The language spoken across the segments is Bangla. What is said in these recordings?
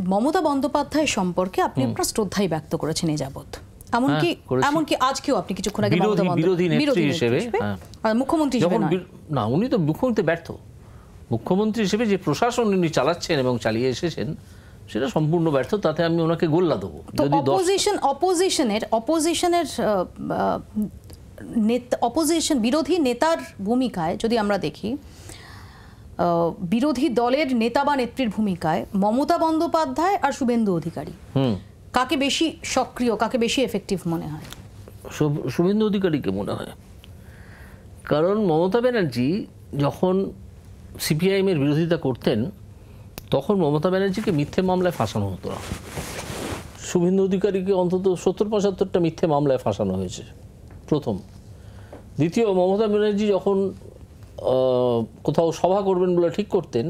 মমতা বন্দ্যোপাধ্যায় সম্পর্কে আপনি আপনার শ্রদ্ধাই ব্যক্ত করেছেন এই যাবত, এমনকি আজকেও আপনি কিছুক্ষণ আগে বিরোধী নেত্রী হিসেবে মুখ্যমন্ত্রী হিসেবে না, উনি তো মুখ্যমন্ত্রী ব্যর্থ। মুখ্যমন্ত্রী হিসেবে যে প্রশাসন উনি চালাচ্ছেন এবং চালিয়ে এসেছেন সেটা সম্পূর্ণ ব্যর্থ, তাতে আমি ওনাকে গোল্লা দেবো। যদি অপোজিশন বিরোধী নেতার ভূমিকায় যদি আমরা দেখি, বিরোধী দলের নেতা বা নেত্রীর ভূমিকায় মমতা বন্দ্যোপাধ্যায় আর শুভেন্দু অধিকারী, কাকে বেশি সক্রিয়, কাকে বেশি এফেক্টিভ মনে হয়? শুভেন্দু অধিকারীকে মনে হয়। কারণ মমতা ব্যানার্জি যখন সিপিআইএম এর বিরোধিতা করতেন তখন মমতা ব্যানার্জিকে মিথ্যে মামলায় ফাঁসানো হতো না। শুভেন্দু অধিকারীকে অন্তত ৭০-৭৫টা মিথ্যে মামলায় ফাঁসানো হয়েছে প্রথম। দ্বিতীয়, মমতা ব্যানার্জি যখন কোথাও সভা করবেন বলে ঠিক করতেন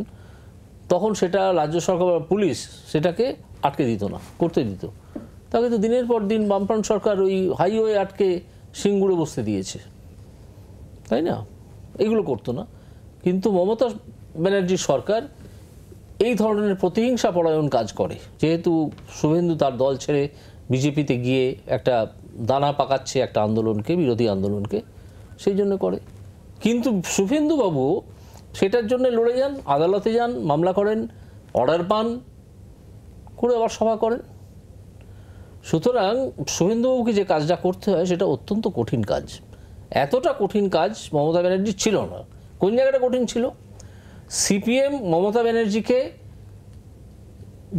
তখন সেটা রাজ্য সরকার বা পুলিশ সেটাকে আটকে দিত না, করতে দিত। তাকে তো দিনের পর দিন বামফ্রন্ট সরকার ওই হাইওয়ে আটকে সিঙ্গুরে বসতে দিয়েছে, তাই না? এগুলো করতো না। কিন্তু মমতা ব্যানার্জির সরকার এই ধরনের প্রতিহিংসা পরায়ণ কাজ করে, যেহেতু শুভেন্দু তার দল ছেড়ে বিজেপিতে গিয়ে একটা দানা পাকাচ্ছে একটা আন্দোলনকে, বিরোধী আন্দোলনকে, সেই জন্য করে। কিন্তু শুভেন্দুবাবু সেটার জন্য লড়ে যান, আদালতে যান, মামলা করেন, অর্ডার পান, করে আবার সভা করেন। সুতরাং শুভেন্দুবাবুকে যে কাজটা করতে হয় সেটা অত্যন্ত কঠিন কাজ। এতটা কঠিন কাজ মমতা ব্যানার্জির ছিল না। কোন জায়গাটা কঠিন ছিল? সিপিএম মমতা ব্যানার্জিকে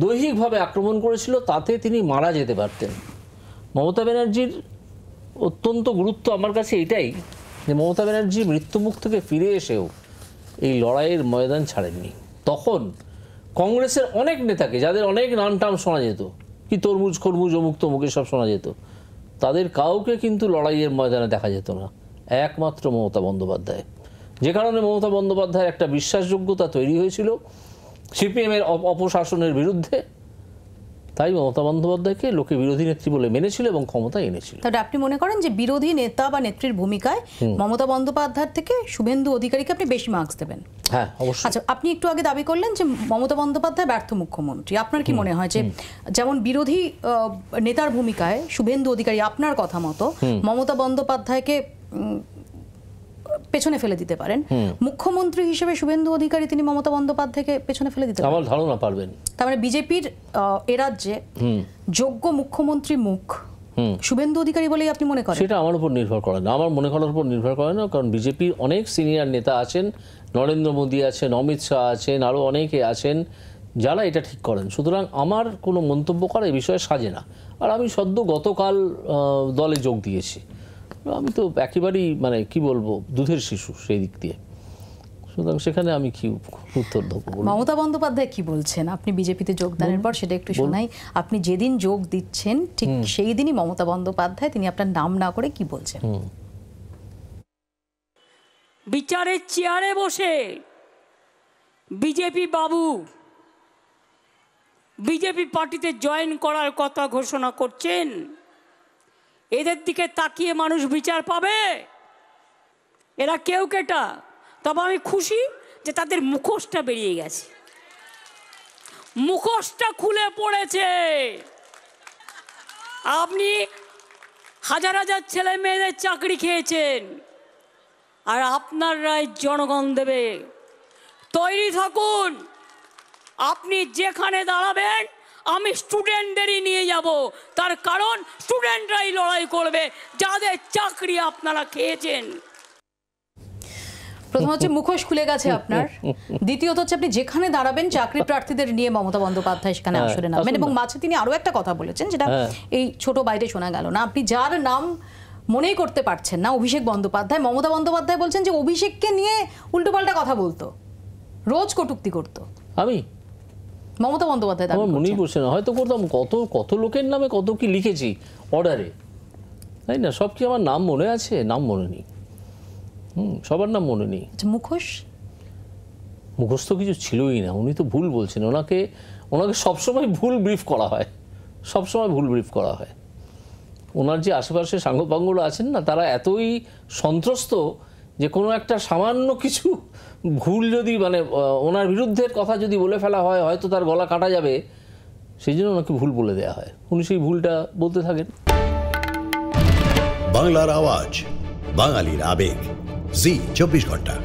দৈহিকভাবে আক্রমণ করেছিল, তাতে তিনি মারা যেতে পারতেন। মমতা ব্যানার্জির অত্যন্ত গুরুত্ব আমার কাছে এটাই যে মমতা ব্যানার্জি মৃত্যুমুখ থেকে ফিরে এসেও এই লড়াইয়ের ময়দান ছাড়েননি। তখন কংগ্রেসের অনেক নেতাকে, যাদের অনেক নাম টাম শোনা যেত, কি তরমুজ খরমুজ অমুক তমুক সব শোনা যেত, তাদের কাউকে কিন্তু লড়াইয়ের ময়দানে দেখা যেত না, একমাত্র মমতা বন্দ্যোপাধ্যায়। যে কারণে মমতা বন্দ্যোপাধ্যায়ের একটা বিশ্বাসযোগ্যতা তৈরি হয়েছিল সিপিএমের অপশাসনের বিরুদ্ধে, তাই মমতা বন্দ্যোপাধ্যায়কে লোকে বিরোধী নেত্রী বলে মেনেছিল এবং ক্ষমতায় এনেছিল। তাহলে আপনি মনে করেন যে বিরোধী নেতা বা নেত্রীর ভূমিকায় মমতা বন্দ্যোপাধ্যায় থেকে শুভেন্দু অধিকারীকে আপনি বেশি মার্কস দেবেন? হ্যাঁ, অবশ্যই। আচ্ছা, আপনি একটু আগে দাবি করলেন যে মমতা বন্দ্যোপাধ্যায় ব্যর্থ মুখ্যমন্ত্রী। আপনার কি মনে হয় যে যেমন বিরোধী নেতার ভূমিকায় শুভেন্দু অধিকারী আপনার কথা মতো মমতা বন্দ্যোপাধ্যায়কে পেছনে ফেলে দিতে পারেন, মুখ্যমন্ত্রী হিসেবে শুভেন্দু অধিকারী তিনি মমতা বন্দ্যোপাধ্যায়কে পেছনে ফেলে দিতে পারেন? আমার ধারণা পারবেন। তার মানে বিজেপির এ রাজ্যে যোগ্য মুখ্যমন্ত্রী মুখ শুভেন্দু অধিকারী বলেই আপনি মনে করেন? সেটা আমার উপর নির্ভর করে না, আমার মনে করার উপর নির্ভর করে না। কারণ বিজেপির অনেক সিনিয়র নেতা আছেন, নরেন্দ্র মোদী আছেন, অমিত শাহ আছেন, আরও অনেকে আছেন যারা এটা ঠিক করেন। সুতরাং আমার কোনো মন্তব্য করা এই বিষয়ে সাজে না। আর আমি সদ্য গতকাল দলে যোগ দিয়েছি, আমি তো একেবারেই মানে কি বলবো দুধের শিশু সেই দিক দিয়ে। সুতরাং সেখানে আমি কি উত্তর দেবো? মমতা বন্দ্যোপাধ্যায় কি বলছেন আপনি বিজেপিতে যোগদানের পর, সেটা একটু শোনাই। আপনি যেদিন যোগ দিচ্ছেন ঠিক সেই দিনই মমতা বন্দ্যোপাধ্যায়, তিনি আপনার নাম না করে কি বলছেন? বিচারের চেয়ারে বসে বিজেপি বাবু বিজেপি পার্টিতে জয়েন করার কথা ঘোষণা করছেন, এদের দিকে তাকিয়ে মানুষ বিচার পাবে? এরা কেউ কেটা। তবে আমি খুশি যে তাদের মুখোশটা বেরিয়ে গেছে, মুখোশটা খুলে পড়েছে। আপনি হাজার হাজার ছেলে মেয়েদের চাকরি খেয়েছেন, আর আপনার রায় জনগণ দেবে। তৈরি থাকুন। আপনি যেখানে দাঁড়াবেন আমি স্টুডেন্টদেরই নিয়ে যাব, তার কারণ স্টুডেন্টরাই লড়াই করবে যাদের চাকরি আপনারা খেয়েছেন। প্রথম হচ্ছে মুখোশ খুলে গেছে আপনার, দ্বিতীয়ত হচ্ছে আপনি যেখানে দাঁড়াবেন চাকরি প্রার্থীদের নিয়ে মমতা বন্দ্যোপাধ্যায় সেখানে আসরে নামবেন। এবং মাঝে তিনি আরো একটা কথা বলেছেন যেটা এই ছোট বাইরে শোনা গেল না, আপনি যার নাম মনেই করতে পারছেন না, অভিষেক বন্দ্যোপাধ্যায়, মমতা বন্দ্যোপাধ্যায় বলছেন যে অভিষেককে নিয়ে উল্টোপাল্টা কথা বলতো, রোজ কটূক্তি করতো। আমি মমতা বন্দ্যোপাধ্যায় আমার মনেই পড়ছে না, হয়তো করতাম। কত লোকের নামে কত কি লিখেছি অর্ডারে, তাই না? সব কি আমার নাম মনে আছে? নাম মনে নেই, সবার নাম মনে নেই। মুখোশ তো কিছু ছিলই না। উনি তো ভুল বলছেন। ওনাকে সবসময় ভুল ব্রিফ করা হয়, সবসময় ভুল ব্রিফ করা হয়। ওনার যে আশেপাশে সাঙ্গপাঙ্গরা আছেন না, তারা এতই সন্ত্রস্ত যে কোনো একটা সামান্য কিছু ভুল যদি মানে ওনার বিরুদ্ধের কথা যদি বলে ফেলা হয়, হয়তো তার গলা কাটা যাবে, সেই জন্য ওনাকে ভুল বলে দেওয়া হয়, উনি সেই ভুলটা বলতে থাকেন। বাংলার আওয়াজ, বাঙালির আবেগ, জি 24 ঘন্টা।